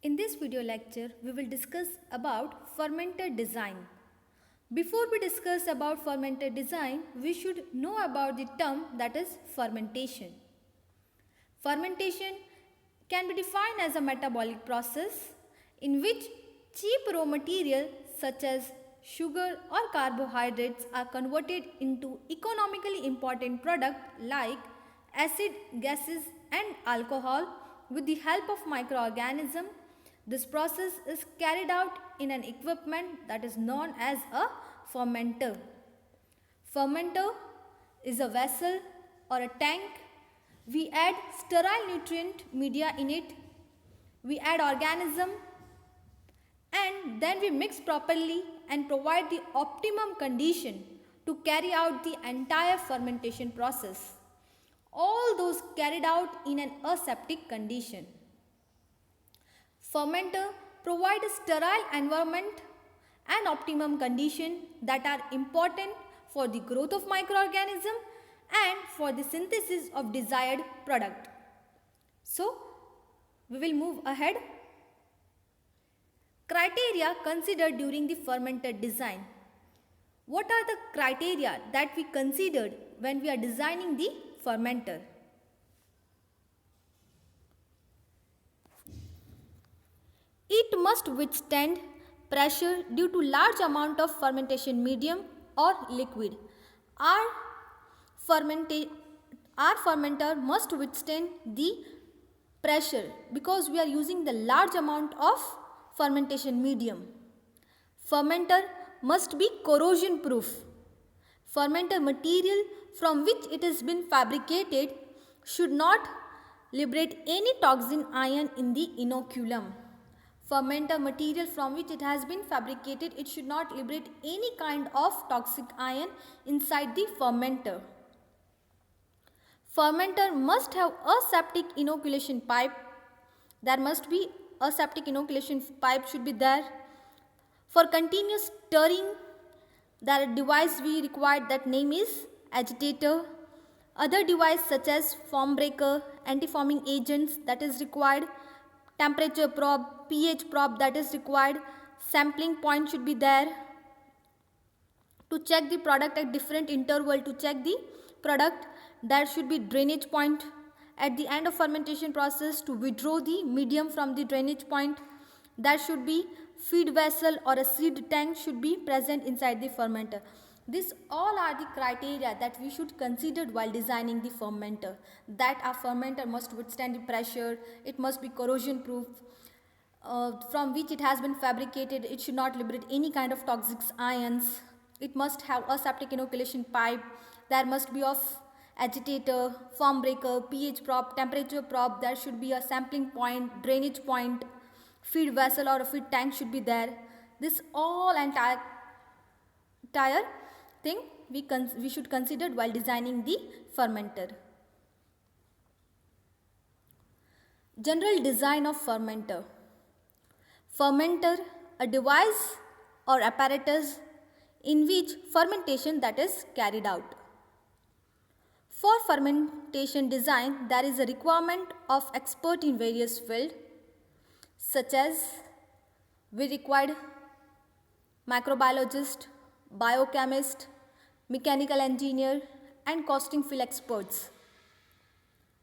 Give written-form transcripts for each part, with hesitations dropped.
In this video lecture, we will discuss about fermenter design. Before we discuss about fermenter design, we should know about the term that is fermentation. Fermentation can be defined as a metabolic process in which cheap raw material such as sugar or carbohydrates are converted into economically important product like acid, gases and alcohol with the help of microorganisms. This process is carried out in an equipment that is known as a fermenter. Fermenter is a vessel or a tank. We add sterile nutrient media in it. We add organism and then we mix properly and provide the optimum condition to carry out the entire fermentation process. All those carried out in an aseptic condition. Fermenter provide a sterile environment and optimum condition that are important for the growth of microorganism and for the synthesis of desired product. So, we will move ahead. Criteria considered during the fermenter design. What are the criteria that we considered when we are designing the fermenter? It must withstand pressure due to large amount of fermentation medium or liquid. Our fermenter must withstand the pressure because we are using the large amount of fermentation medium. Fermenter must be corrosion proof. Fermenter material from which it has been fabricated should not liberate any toxin ion in the inoculum. Fermenter material from which it has been fabricated, it should not liberate any kind of toxic ion inside the fermenter. Fermenter must have aseptic inoculation pipe. There must be aseptic inoculation pipe should be there. For continuous stirring, the device we required, that name is agitator. Other device such as foam breaker, anti-foaming agents that is required. Temperature probe, pH probe that is required. Sampling point should be there to check the product at different interval. To check the product, there should be drainage point at the end of fermentation process to withdraw the medium from the drainage point. There should be feed vessel or a seed tank should be present inside the fermenter. These all are the criteria that we should consider while designing the fermenter. That a fermenter must withstand the pressure, it must be corrosion proof, from which it has been fabricated, it should not liberate any kind of toxic ions, it must have aseptic inoculation pipe, there must be of agitator, foam breaker, pH probe, temperature probe, there should be a sampling point, drainage point, feed vessel or a feed tank should be there. This all entire thing we should consider while designing the fermenter. General design of fermenter. Fermenter, a device or apparatus in which fermentation that is carried out. For fermentation design, there is a requirement of expert in various fields such as we required microbiologist, biochemist, mechanical engineer and costing field experts.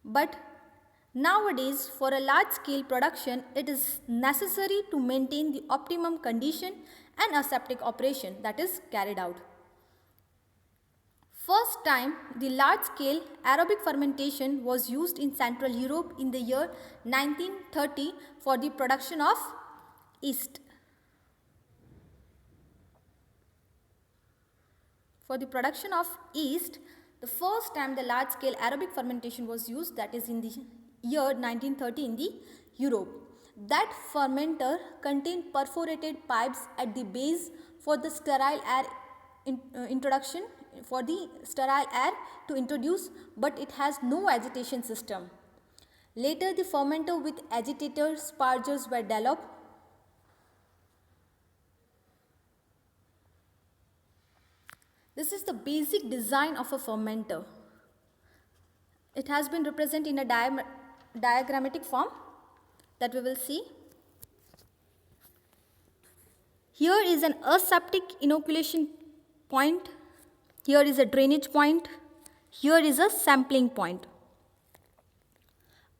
But nowadays for a large scale production it is necessary to maintain the optimum condition and aseptic operation that is carried out. First time the large scale aerobic fermentation was used in Central Europe in the year 1930 for the production of yeast. For the production of yeast, the first time the large scale aerobic fermentation was used, that is in the year 1930 in the Europe. That fermenter contained perforated pipes at the base for the sterile air introduction, for the sterile air to introduce, but it has no agitation system. Later the fermenter with agitator spargers were developed. This is the basic design of a fermenter. It has been represented in a diagrammatic form that we will see. Here is an aseptic inoculation point. Here is a drainage point. Here is a sampling point.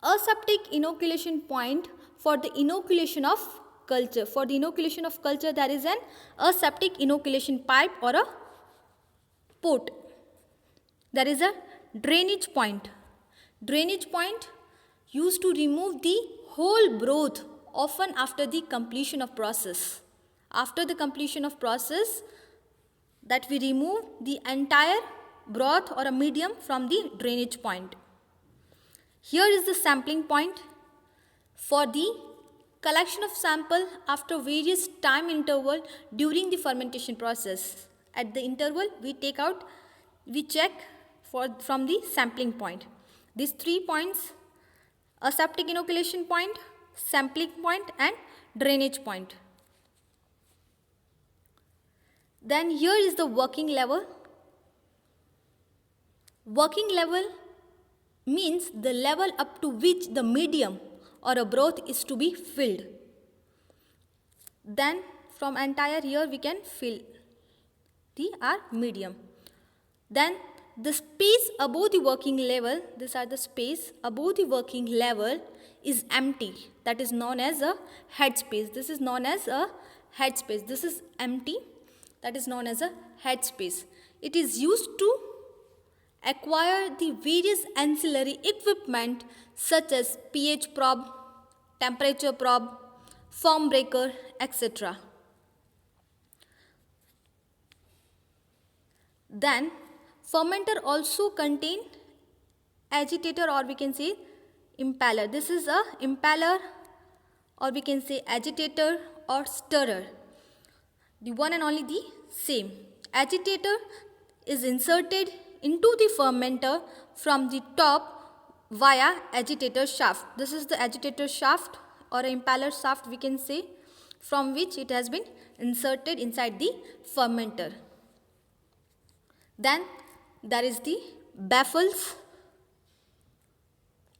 Aseptic inoculation point for the inoculation of culture. For the inoculation of culture, there is an aseptic inoculation pipe or a port. There is a drainage point. Drainage point used to remove the whole broth, often after the completion of process. After the completion of process, that we remove the entire broth or a medium from the drainage point. Here is the sampling point for the collection of sample after various time interval during the fermentation process. At the interval, we check from the sampling point. These 3 points: aseptic inoculation point, sampling point and drainage point. Then here is the working level. Working level means the level up to which the medium or a broth is to be filled. Then from entire here we can fill our medium. Then the space above the working level, these are the space above the working level, is empty. That is known as a head space. This is known as a head space. This is empty. That is known as a head space. It is used to acquire the various ancillary equipment such as pH probe, temperature probe, foam breaker, etc. Then fermenter also contain agitator, or we can say impeller. This is a impeller, or we can say agitator or stirrer. The one and only the same. Agitator is inserted into the fermenter from the top via agitator shaft. This is the agitator shaft or impeller shaft, we can say, from which it has been inserted inside the fermenter. Then there is the baffles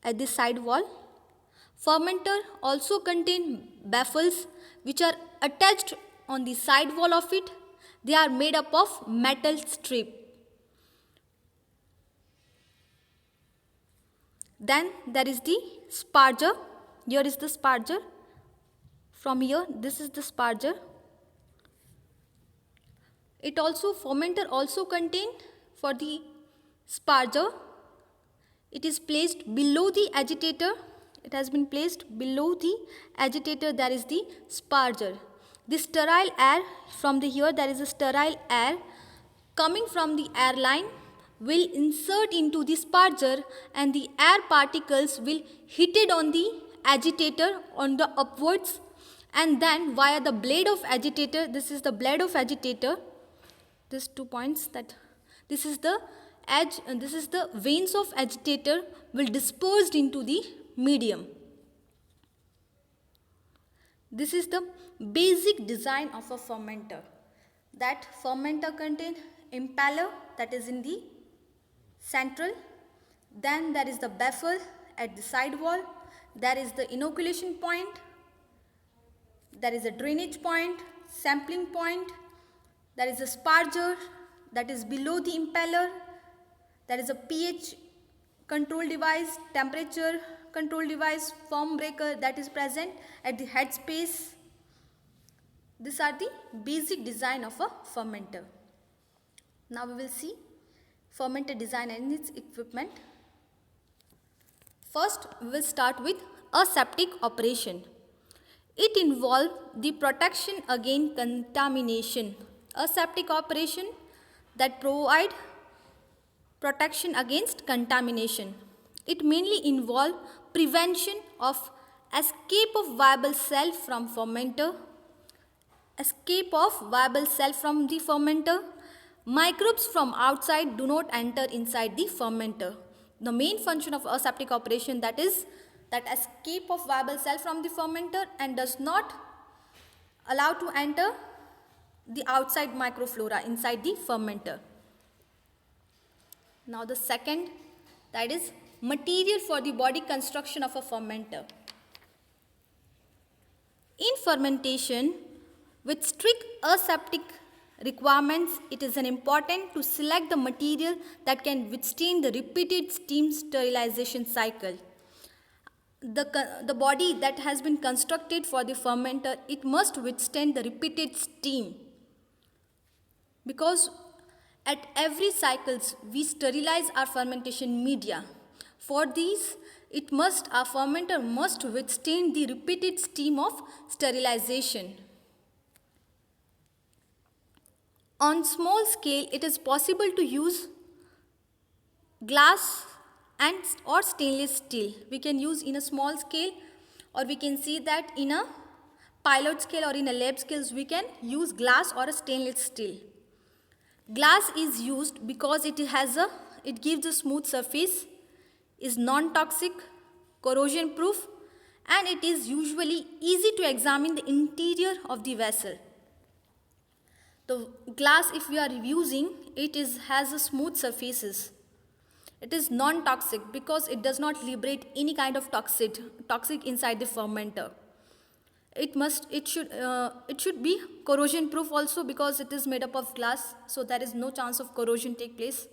at the side wall. Fermenter also contain baffles which are attached on the side wall of it. They are made up of metal strip. Then there is the sparger. Here is the sparger. From here, this is the sparger. Fermenter also contain for the sparger. It is placed below the agitator. It has been placed below the agitator. There is the sparger. The sterile air from here, there is a sterile air coming from the air line will insert into the sparger, and the air particles will hit it on the agitator on the upwards, and then via the blade of agitator, this is the blade of agitator, these 2 points, that this is the edge and this is the veins of agitator will dispersed into the medium. This is the basic design of a fermenter. That fermenter contains impeller, that is in the central. Then there is the baffle at the side wall. There is the inoculation point. There is a drainage point, sampling point. There is a sparger that is below the impeller. There is a pH control device, temperature control device, foam breaker that is present at the head space. These are the basic design of a fermenter. Now we will see fermenter design and its equipment. First, we will start with aseptic operation. It involves the protection against contamination. Aseptic operation that provide protection against contamination. It mainly involves prevention of escape of viable cell from fermenter, escape of viable cell from the fermenter. Microbes from outside do not enter inside the fermenter. The main function of aseptic operation, that is that escape of viable cell from the fermenter and does not allow to enter the outside microflora inside the fermenter. Now the second, that is material for the body construction of a fermenter. In fermentation, With strict aseptic requirements, it is important to select the material that can withstand the repeated steam sterilization cycle. The body that has been constructed for the fermenter, it must withstand the repeated steam, because at every cycles we sterilize our fermentation media. For these, our fermenter must withstand the repeated steam of sterilization. On small scale, it is possible to use glass and or stainless steel. We can use in a small scale, or we can see that in a pilot scale or in a lab scales we can use glass or a stainless steel. Glass is used because it gives a smooth surface, is non-toxic, corrosion proof, and it is usually easy to examine the interior of the vessel. The glass, if we are using, has a smooth surfaces. It is non-toxic because it does not liberate any kind of toxic inside the fermenter. It should be corrosion proof also, because it is made up of glass, so there is no chance of corrosion take place.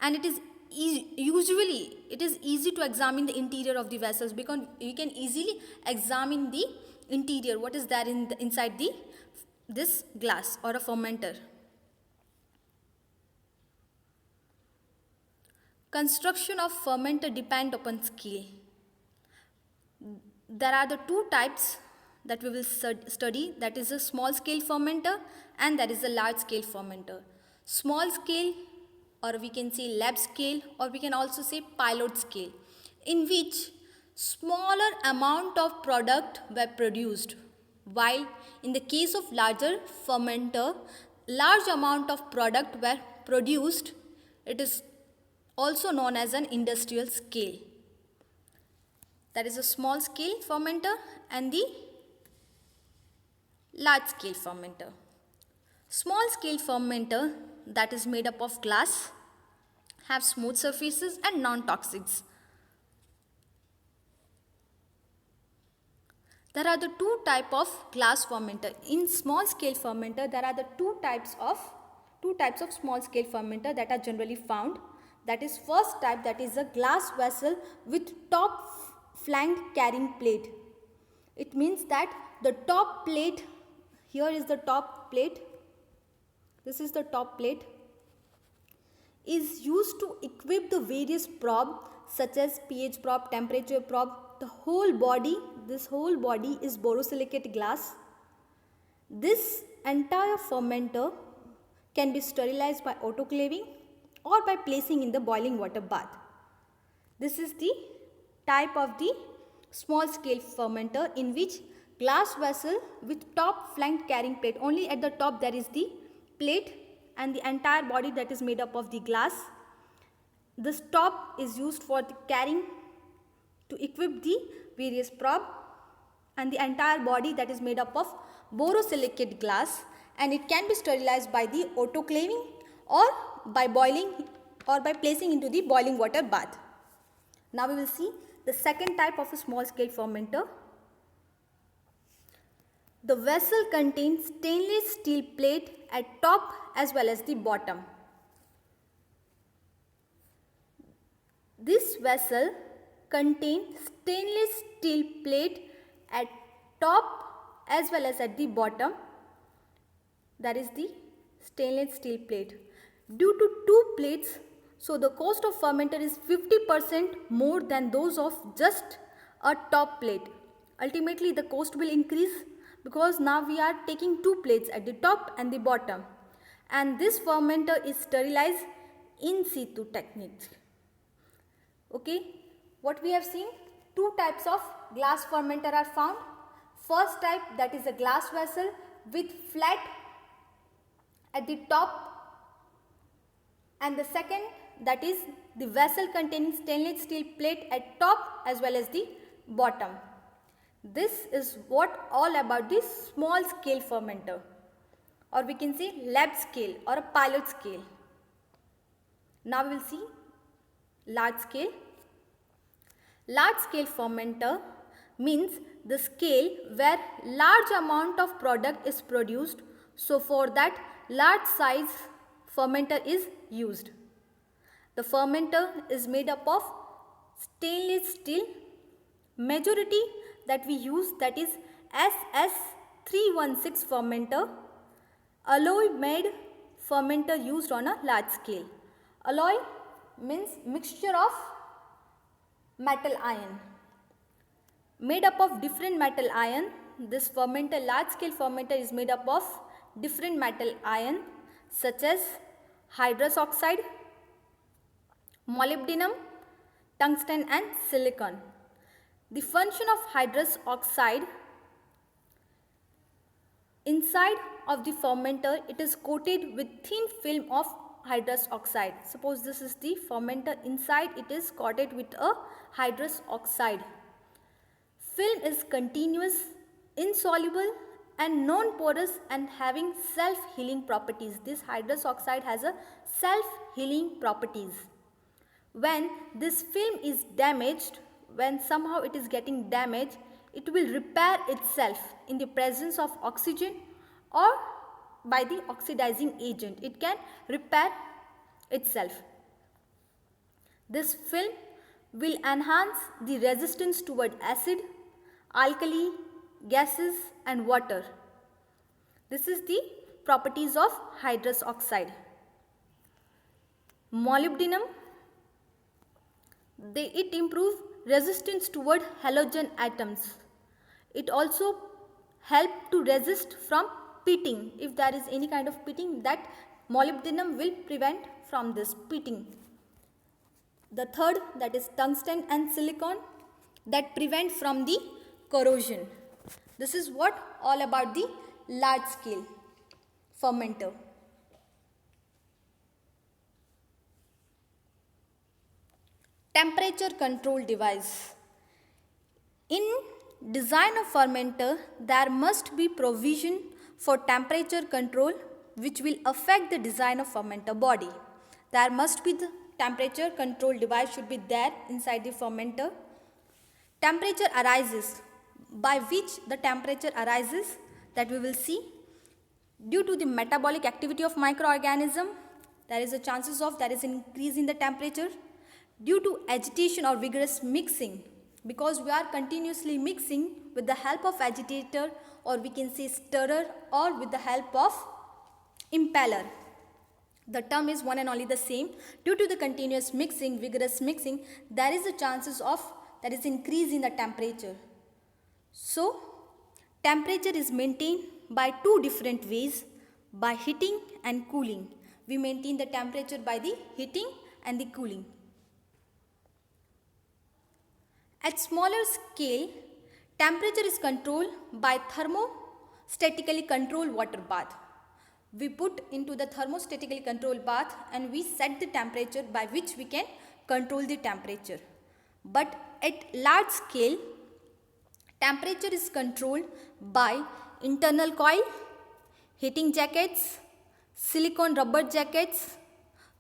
And it is easy to examine the interior of the vessels, because you can easily examine the interior, what is there inside this glass or a fermenter. Construction of fermenter depend upon skill. There are the two types that we will study, that is a small scale fermenter and that is a large scale fermenter. Small scale, or we can say lab scale, or we can also say pilot scale, in which smaller amount of product were produced, while in the case of larger fermenter, large amount of product were produced. It is also known as an industrial scale. That is a small scale fermenter and the large scale fermenter. Small scale fermenter, that is made up of glass, have smooth surfaces and non-toxics. There are the two types of glass fermenter. In small scale fermenter, there are the two types of small scale fermenter that are generally found. That is, first type, that is a glass vessel with top flank carrying plate. It means that the top plate, here is the top plate, this is the top plate, is used to equip the various probe such as pH probe, temperature probe. This whole body is borosilicate glass. This entire fermenter can be sterilized by autoclaving or by placing in the boiling water bath. This is the type of the small scale fermenter, in which glass vessel with top flank carrying plate. Only at the top there is the plate and the entire body that is made up of the glass. This top is used for the carrying to equip the various probe, and the entire body that is made up of borosilicate glass, and it can be sterilized by the autoclaving or by boiling or by placing into the boiling water bath. Now we will see the second type of a small scale fermenter. The vessel contains stainless steel plate at top as well as the bottom. This vessel contains stainless steel plate at top as well as at the bottom. That is the stainless steel plate. Due to two plates, so the cost of fermenter is 50% more than those of just a top plate. Ultimately, the cost will increase because now we are taking two plates at the top and the bottom, and this fermenter is sterilized in situ technique. Okay, what we have seen, two types of glass fermenter are found. First type, that is a glass vessel with flat at the top, and the second, that is the vessel containing stainless steel plate at top as well as the bottom. This is what all about this small scale fermenter, or we can say lab scale or a pilot scale. Now we will see large scale. Large scale fermenter, means the scale where large amount of product is produced. So for that large size fermenter is used. The fermenter is made up of stainless steel. Majority that we use, that is SS316 fermenter, alloy made fermenter used on a large scale. Alloy means mixture of metal ion. Made up of different metal ion. This fermenter, large scale fermenter, is made up of different metal ion such as hydrous oxide, molybdenum, tungsten and silicon. The function of hydrous oxide: inside of the fermenter it is coated with thin film of hydrous oxide. Suppose this is the fermenter, inside it is coated with a hydrous oxide. Film is continuous, insoluble and non-porous and having self-healing properties. This hydrous oxide has a self-healing properties. When this film is damaged, when somehow it is getting damaged, it will repair itself in the presence of oxygen or by the oxidizing agent. It can repair itself. This film will enhance the resistance toward acid, alkali, gases and water. This is the properties of hydrous oxide. Molybdenum, it improves resistance toward halogen atoms. It also help to resist from pitting. If there is any kind of pitting, that molybdenum will prevent from this pitting. The third, that is tungsten and silicon, that prevent from the corrosion. This is what all about the large scale fermenter. Temperature control device. In design of fermenter, there must be provision for temperature control which will affect the design of fermenter body. There must be the temperature control device should be there inside the fermenter. Temperature arises. By which the temperature arises, that we will see. Due to the metabolic activity of microorganism, there is a chances of there is an increase in the temperature. Due to agitation or vigorous mixing, because we are continuously mixing with the help of agitator, or we can say stirrer, or with the help of impeller. The term is one and only the same. Due to the continuous mixing, vigorous mixing, there is a chances of there is increase in the temperature. So, temperature is maintained by two different ways, by heating and cooling. We maintain the temperature by the heating and the cooling. At smaller scale, temperature is controlled by thermostatically controlled water bath. We put into the thermostatically controlled bath and we set the temperature by which we can control the temperature. But at large scale, temperature is controlled by internal coil, heating jackets, silicone rubber jackets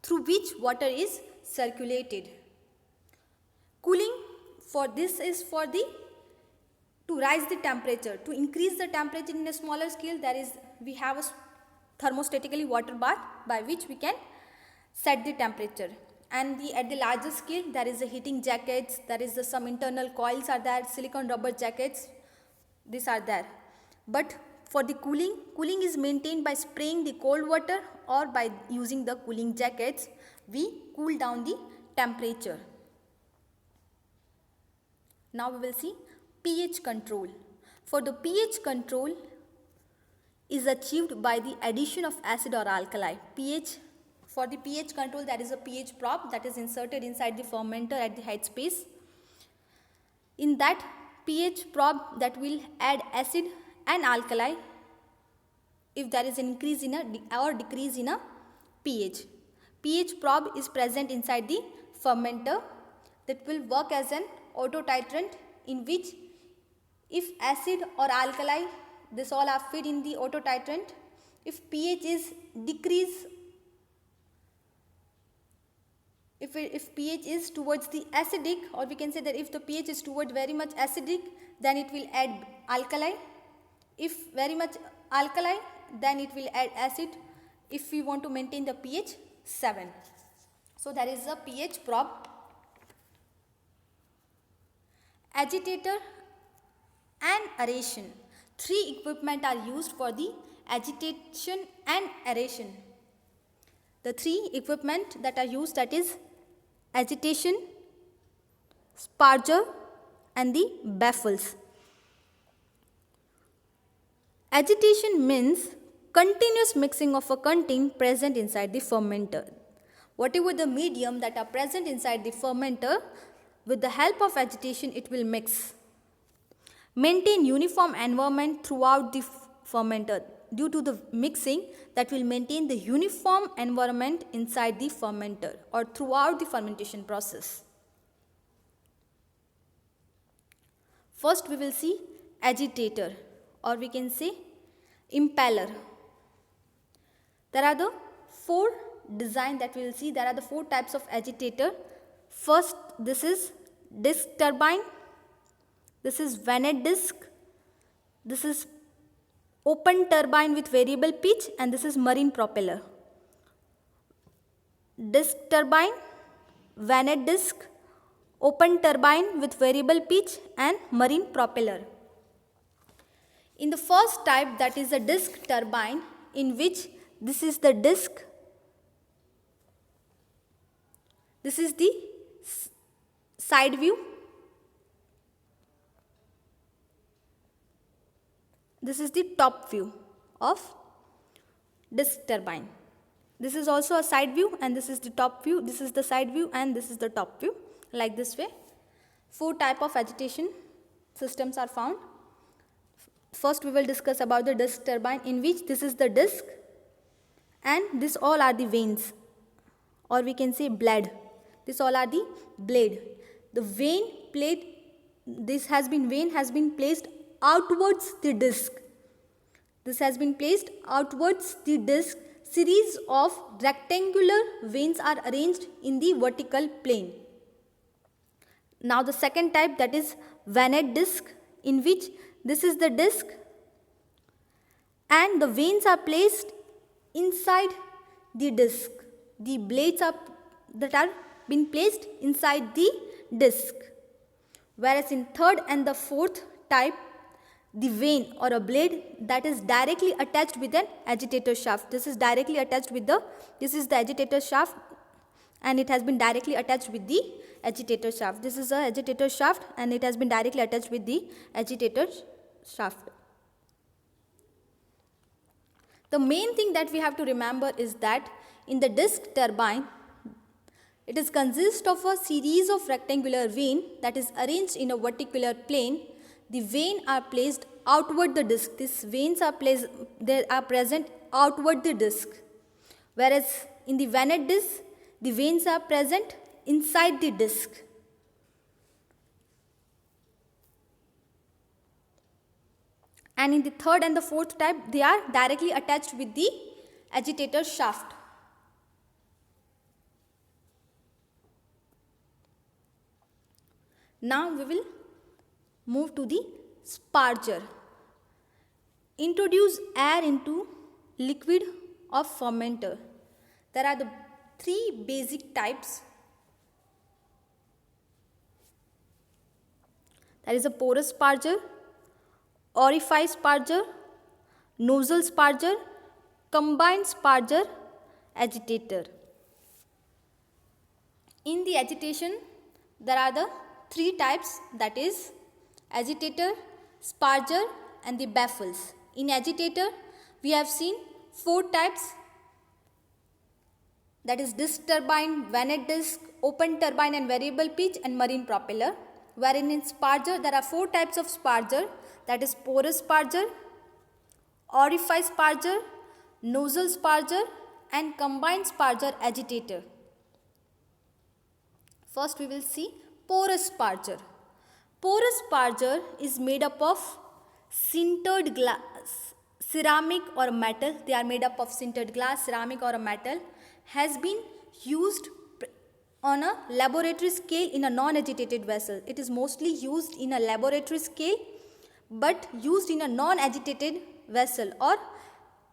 through which water is circulated. Cooling, for this is for the to rise the temperature, to increase the temperature in a smaller scale. We have a thermostatically water bath by which we can set the temperature. And at the larger scale, there is a heating jackets, there is some internal coils are there, silicone rubber jackets, these are there. But for the cooling is maintained by spraying the cold water or by using the cooling jackets. We cool down the temperature. Now we will see pH control. For the pH control is achieved by the addition of acid or alkali. For the pH control, there is a pH probe that is inserted inside the fermenter at the headspace. In that pH probe, that will add acid and alkali if there is an increase in or decrease in a pH. pH probe is present inside the fermenter that will work as an auto titrant, in which if acid or alkali, this all are fed in the auto titrant. If pH is decrease, if pH is towards the acidic, or we can say that if the pH is towards very much acidic, then it will add alkali. If very much alkali, then it will add acid. If we want to maintain the pH 7. So there is a pH probe. Agitator and aeration. 3 equipment are used for the agitation and aeration. The 3 equipment that are used, that is agitation, sparger and the baffles. Agitation means continuous mixing of a content present inside the fermenter. Whatever the medium that are present inside the fermenter, with the help of agitation it will mix. Maintain uniform environment throughout the fermenter. Due to the mixing, that will maintain the uniform environment inside the fermenter or throughout the fermentation process. First we will see agitator, or we can say impeller. There are the 4 design that we will see. There are the 4 types of agitator. First, this is disc turbine, this is Vanet disc, this is open turbine with variable pitch, and this is marine propeller. Disc turbine, Vanet disc, open turbine with variable pitch and marine propeller. In the first type, that is a disc turbine, in which this is the disc, this is the side view, this is the top view of disc turbine. This is also a side view, and this is the top view, this is the side view, and this is the top view, like this way. 4 type of agitation systems are found. First we will discuss about the disc turbine, in which this is the disc and this all are the vanes, or we can say blade. This all are the blade. The vane plate, this vane has been placed outwards the disc. This has been placed outwards the disc. Series of rectangular vanes are arranged in the vertical plane. Now the second type, that is Vanet disc, in which this is the disc and the vanes are placed inside the disc. The blades that are been placed inside the disc. Whereas in third and the fourth type, the vane or a blade that is directly attached with an agitator shaft. This is directly attached with this is the agitator shaft, and it has been directly attached with the agitator shaft. This is a agitator shaft, and it has been directly attached with the agitator shaft. The main thing that we have to remember is that in the disc turbine, it is consist of a series of rectangular vane that is arranged in a vertical plane. The vanes are placed outward the disc. These vanes are placed, they are present outward the disc. Whereas in the Vanet disc, the vanes are present inside the disc. And in the third and the fourth type, they are directly attached with the agitator shaft. Now we will move to the sparger. Introduce air into liquid of fermenter. There are the 3 basic types. There is a porous sparger, orifice sparger, nozzle sparger, combined sparger, agitator. In the agitation, there are the 3 types, that is agitator, sparger and the baffles. In agitator, we have seen 4 types, that is disc turbine, Vanet disc, open turbine and variable pitch, and marine propeller. Wherein in sparger, there are 4 types of sparger, that is porous sparger, orifice sparger, nozzle sparger and combined sparger agitator. First we will see porous sparger. Porous sparger is made up of sintered glass, ceramic or metal. They are made up of sintered glass, ceramic or a metal. Has been used on a laboratory scale in a non-agitated vessel. It is mostly used in a laboratory scale but used in a non-agitated vessel or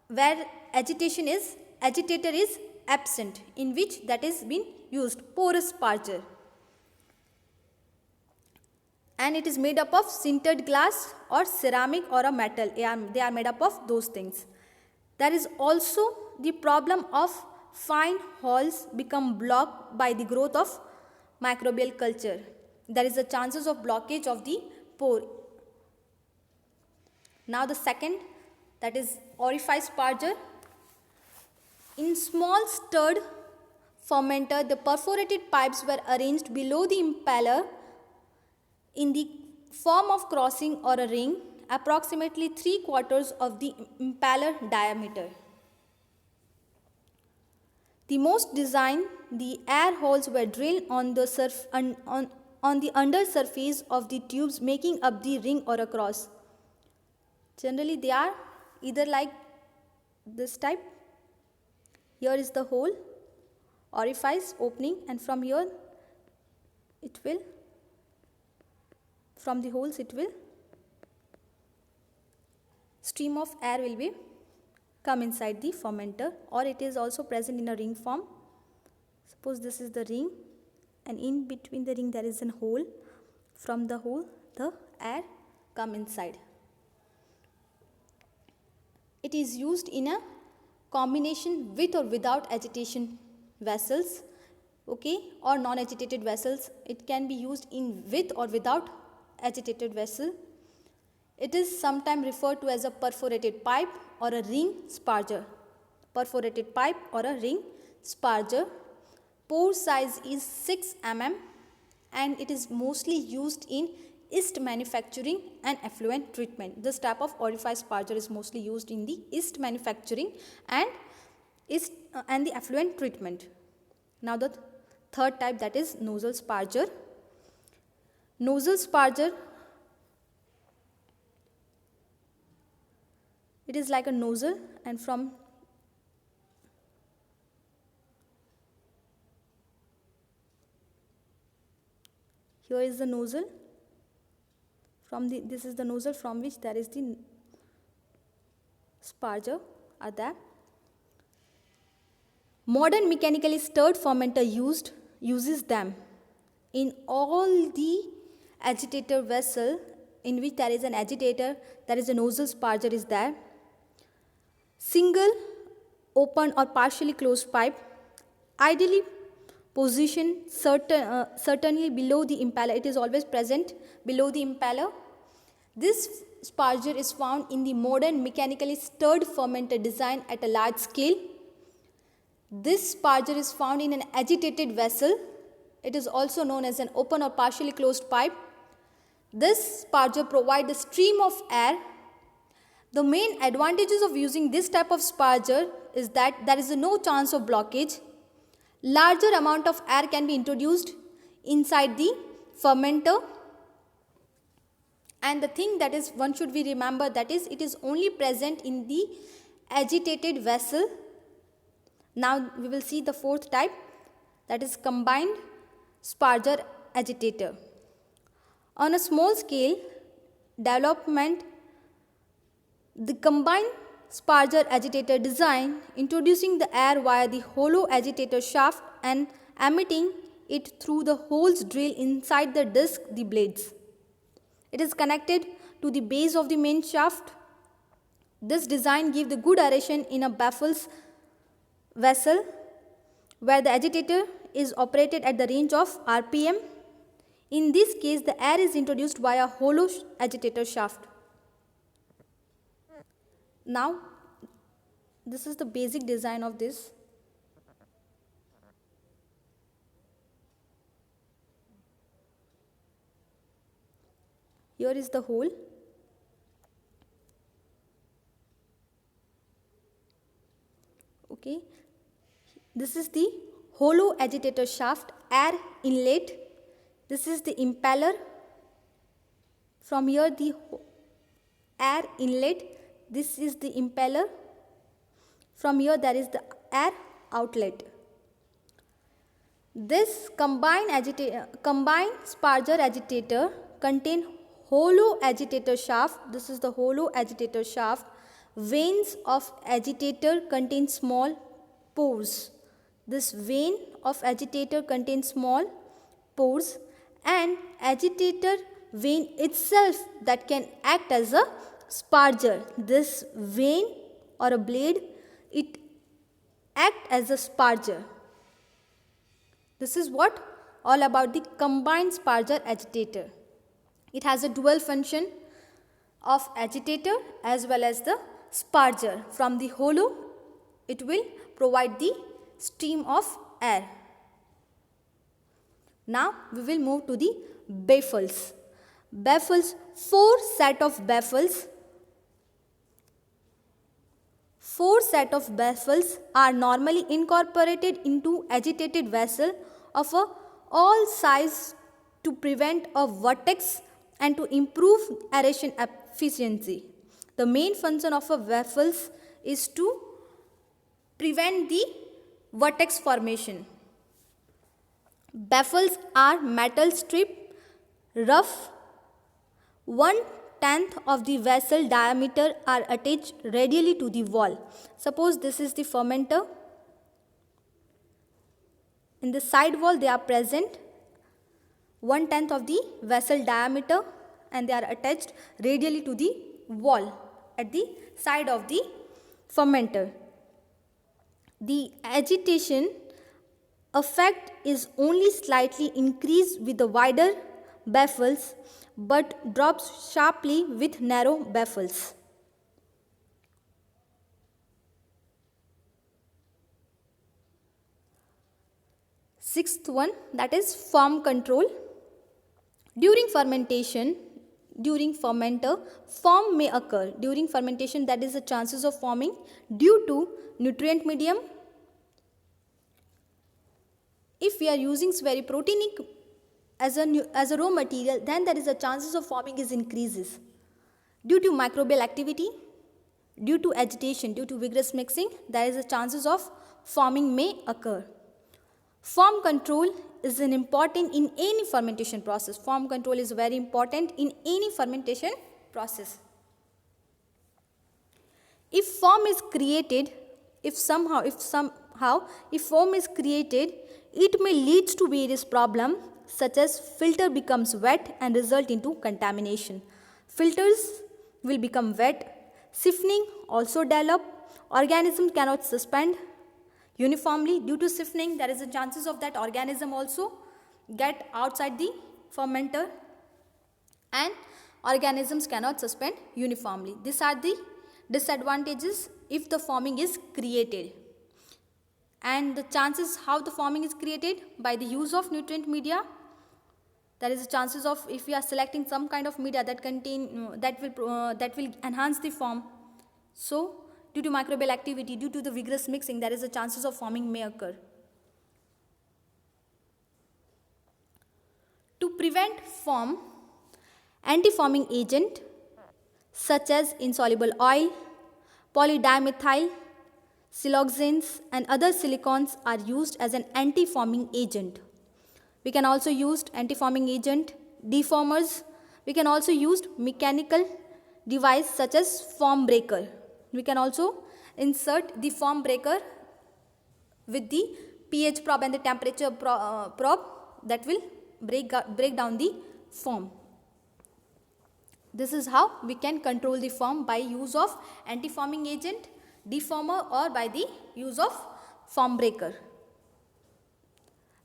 where agitator is absent, in which that is been used, porous sparger. And it is made up of sintered glass or ceramic or a metal. They are made up of those things. There is also the problem of fine holes become blocked by the growth of microbial culture. There is a chances of blockage of the pore. Now the second, that is orifice sparger. In small stirred fermenter, the perforated pipes were arranged below the impeller in the form of crossing or a ring, approximately 3/4 of the impeller diameter. The most design, the air holes were drilled on the under surface of the tubes, making up the ring or a cross. Generally, they are either like this type. Here is the hole, orifice, opening, and from here it will, from the holes it will, stream of air will be come inside the fermenter, or it is also present in a ring form. Suppose this is the ring and in between the ring there is a hole. From the hole the air come inside. It is used in a combination with or without agitation vessels, okay, or non-agitated vessels. It can be used in with or without agitated vessel. It is sometimes referred to as a perforated pipe or a ring sparger. Perforated pipe or a ring sparger. Pore size is 6 mm and it is mostly used in yeast manufacturing and effluent treatment. This type of orifice sparger is mostly used in the yeast manufacturing and the effluent treatment. Now the third type, that is nozzle sparger. Nozzle sparger, it is like a nozzle and from here is the nozzle. This is the nozzle from which there is the sparger are there. Modern mechanically stirred fermenter uses them. In all the agitator vessel in which there is an agitator, there is a nozzle sparger is there. Single, open or partially closed pipe, ideally positioned certainly below the impeller. It is always present below the impeller. This sparger is found in the modern mechanically stirred fermenter design at a large scale. This sparger is found in an agitated vessel. It is also known as an open or partially closed pipe. This sparger provides a stream of air. The main advantages of using this type of sparger is that there is no chance of blockage. Larger amount of air can be introduced inside the fermenter. And the thing that is one should be remember, that is it is only present in the agitated vessel. Now we will see the fourth type, that is combined sparger agitator. On a small scale development, the combined sparger agitator design, introducing the air via the hollow agitator shaft and emitting it through the holes drilled inside the disc, the blades. It is connected to the base of the main shaft. This design gives the good aeration in a baffles vessel where the agitator is operated at the range of RPM. In this case, the air is introduced via hollow agitator shaft. Now, this is the basic design of this. Here is the hole. Okay. This is the hollow agitator shaft, air inlet. This is the impeller. From here the air inlet. This is the impeller. From here there is the air outlet. This combined Sparger agitator contain hollow agitator shaft. This is the hollow agitator shaft. Veins of agitator contain small pores. This vein of agitator contains small pores, and agitator vein itself that can act as a sparger. This vein or a blade, it act as a sparger. This is what all about the combined Sparger agitator. It has a dual function of agitator as well as the sparger. From the hollow, it will provide the stream of air. Now we will move to the baffles. Baffles, four set of baffles are normally incorporated into agitated vessel of all size to prevent a vortex and to improve aeration efficiency. The main function of a baffles is to prevent the vortex formation. Baffles are metal strip, rough, 1/10 of the vessel diameter are attached radially to the wall. Suppose this is the fermenter. In the side wall they are present 1/10 of the vessel diameter and they are attached radially to the wall at the side of the fermenter. The agitation effect is only slightly increased with the wider baffles but drops sharply with narrow baffles. Sixth one, that is form control. During fermentation, during fermenter, form may occur. During fermentation, that is the chances of forming due to nutrient medium. If we are using very proteinic as a raw material, then there is a chances of forming is increases. Due to microbial activity, due to agitation, due to vigorous mixing, there is a chances of forming may occur. Form control is an important in any fermentation process. Form control is very important in any fermentation process. If form is created, if form is created, it may lead to various problems such as filter becomes wet and result into contamination. Filters will become wet, siphoning also develop, organism cannot suspend uniformly. Due to siphoning, there is a chances of that organism also get outside the fermenter and organisms cannot suspend uniformly. These are the disadvantages if the forming is created. And the chances how the forming is created by the use of nutrient media. There is a chances of if we are selecting some kind of media that that will enhance the form. So due to microbial activity, due to the vigorous mixing, there is a chances of forming may occur. To prevent form, anti-forming agent such as insoluble oil, polydimethyl siloxanes and other silicones are used as an anti-forming agent. We can also use anti-forming agent, deformers. We can also use mechanical device such as form breaker. We can also insert the form breaker with the pH probe and the temperature probe that will break down the form. This is how we can control the form by use of anti-forming agent, deformer or by the use of form breaker.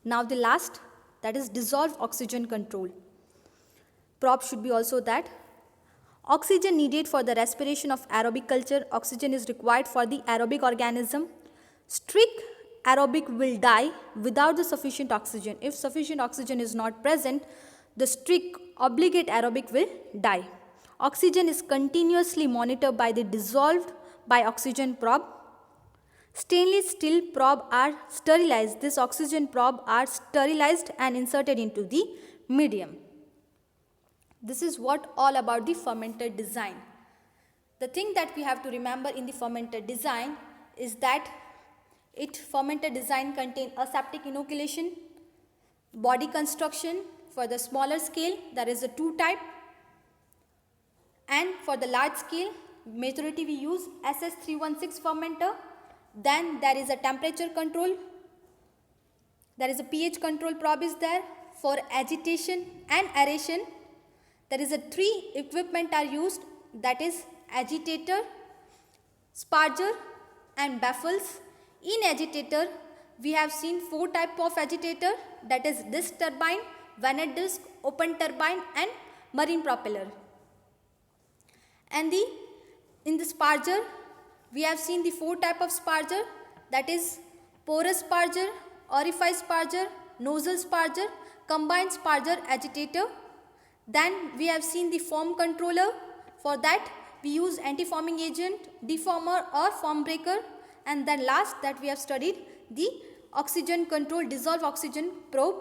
Now the last, that is dissolved oxygen control. Probe should be also that. Oxygen needed for the respiration of aerobic culture. Oxygen is required for the aerobic organism. Strict aerobic will die without the sufficient oxygen. If sufficient oxygen is not present, the strict obligate aerobic will die. Oxygen is continuously monitored by the dissolved by oxygen probe. Stainless steel probe are sterilized. This oxygen probe are sterilized and inserted into the medium. This is what all about the fermenter design. The thing that we have to remember in the fermenter design is that fermenter design contain aseptic inoculation, Body construction, for the smaller scale there is a 2 type, and for the large scale majority we use SS316 fermenter. Then there is a temperature control, there is a pH control probe is there. For agitation and aeration there is a 3 equipment are used, that is agitator, sparger and baffles. In agitator we have seen 4 type of agitator, that is disc turbine, Vanet disc, open turbine and marine propeller. And in the sparger we have seen the 4 type of sparger, that is porous sparger, orifice sparger, nozzle sparger, combined sparger agitator. Then we have seen the foam controller, for that we use anti-foaming agent, deformer or foam breaker. And then last that we have studied the oxygen control dissolved oxygen probe,